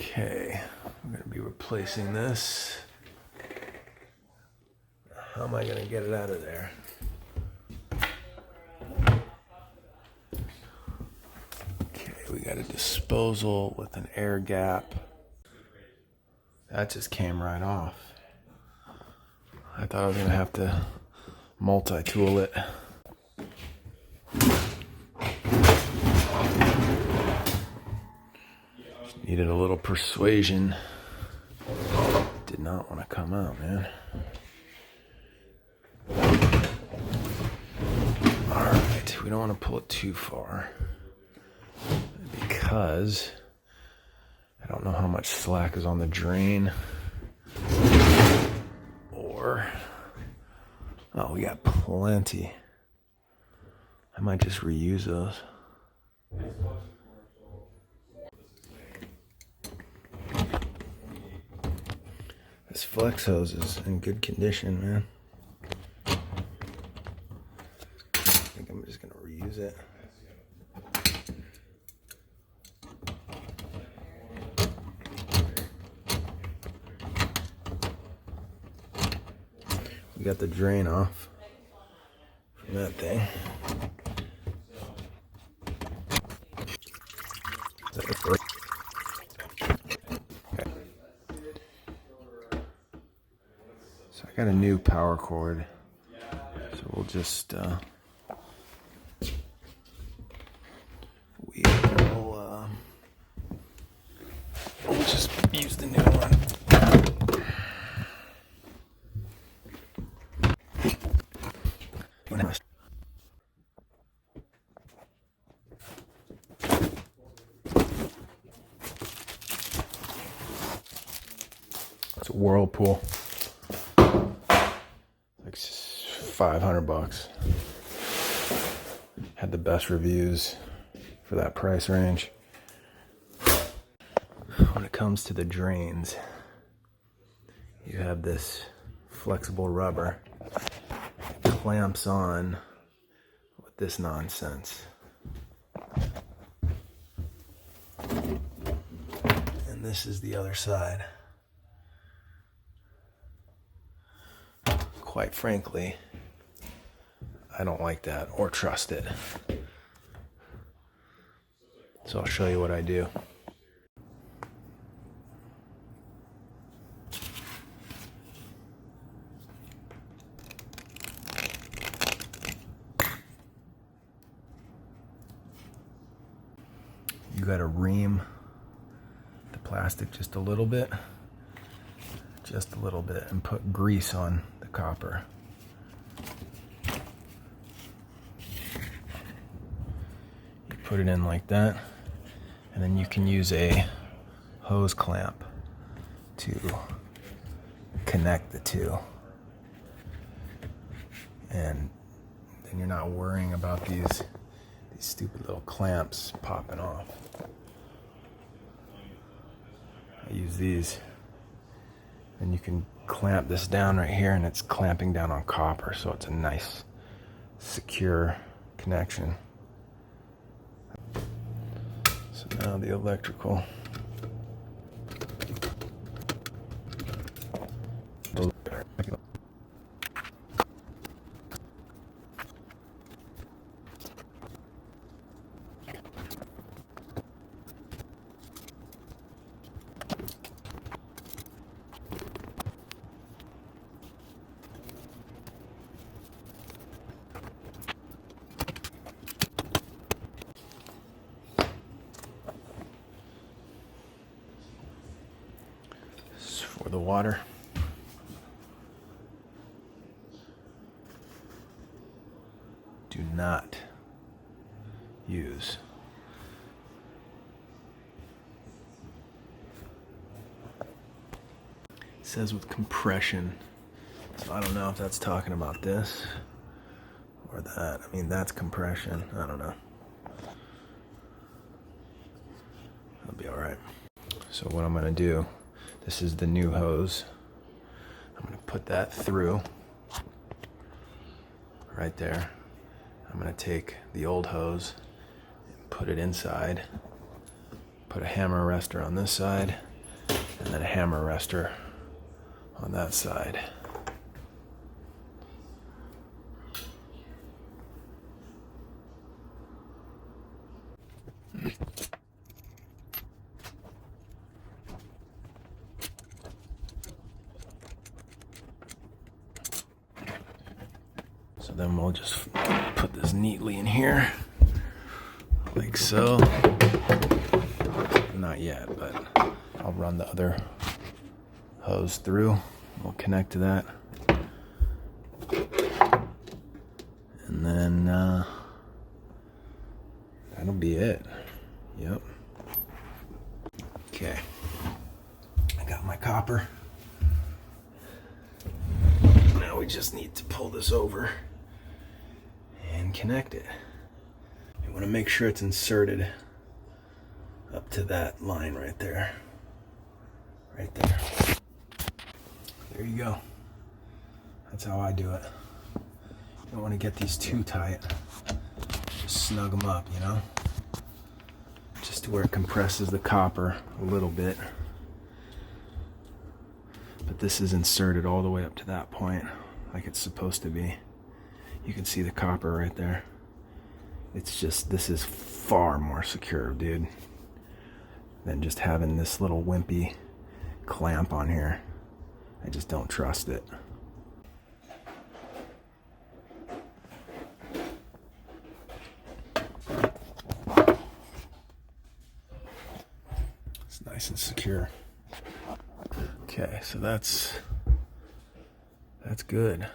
Okay, I'm gonna be replacing this. How am I gonna get it out of there? Okay, we got a disposal with an air gap. That just came right off. I thought I was gonna have to multi-tool it. Just needed a little persuasion. Did not want to come out, man. Alright, we don't want to pull it too far because I don't know how much slack is on the drain. Oh, we got plenty. I might just reuse those. This flex hose is in good condition, man. I think I'm just gonna reuse it. We got the drain off from that thing. Okay. So I got a new power cord, so we'll just we'll just use the new one. It's a Whirlpool. Like $500. Had the best reviews for that price range. When it comes to the drains, you have this flexible rubber that clamps on with this nonsense. And this is the other side. Quite frankly, I don't like that or trust it. So I'll show you what I do. You gotta ream the plastic just a little bit, and put grease on the copper. You put it in like that, and then you can use a hose clamp to connect the two. And then you're not worrying about these stupid little clamps popping off. I use these. And you can clamp this down right here, and it's clamping down on copper, so it's a nice, secure connection. So now the electrical. For the water. Do not use it says with compression, so I don't know if that's talking about this or that. I mean, that's compression. I don't know. That'll be all right. So what I'm gonna do, this is the new hose. I'm gonna put that through right there. I'm gonna take the old hose and put it inside, put a hammer arrestor on this side, and then a hammer arrestor on that side. So then we'll just put this neatly in here, like so. Not yet, but I'll run the other hose through. We'll connect to that. And then that'll be it. Yep. Okay. I got my copper. Now we just need to pull this over and connect it. You want to make sure it's inserted up to that line right there. Right there. There you go. That's how I do it. You don't want to get these too tight. Just snug them up, you know? Just to where it compresses the copper a little bit. But this is inserted all the way up to that point, like it's supposed to be. You can see the copper right there. It's just, this is far more secure, dude, than just having this little wimpy clamp on here. I just don't trust it. It's nice and secure. Okay, so that's good.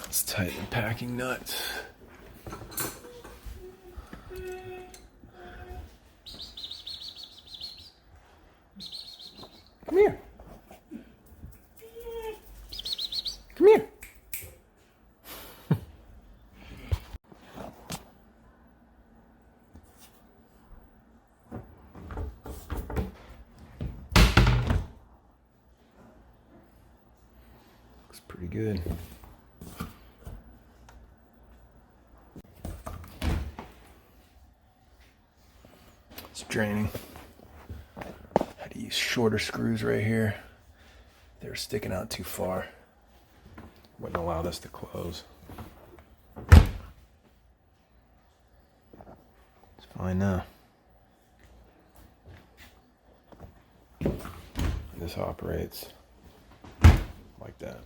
Let's tighten the packing nuts. Come here. Come here. Looks pretty good. It's draining. Had to use shorter screws right here. They were sticking out too far. Wouldn't allow this to close. It's fine now. This operates like that.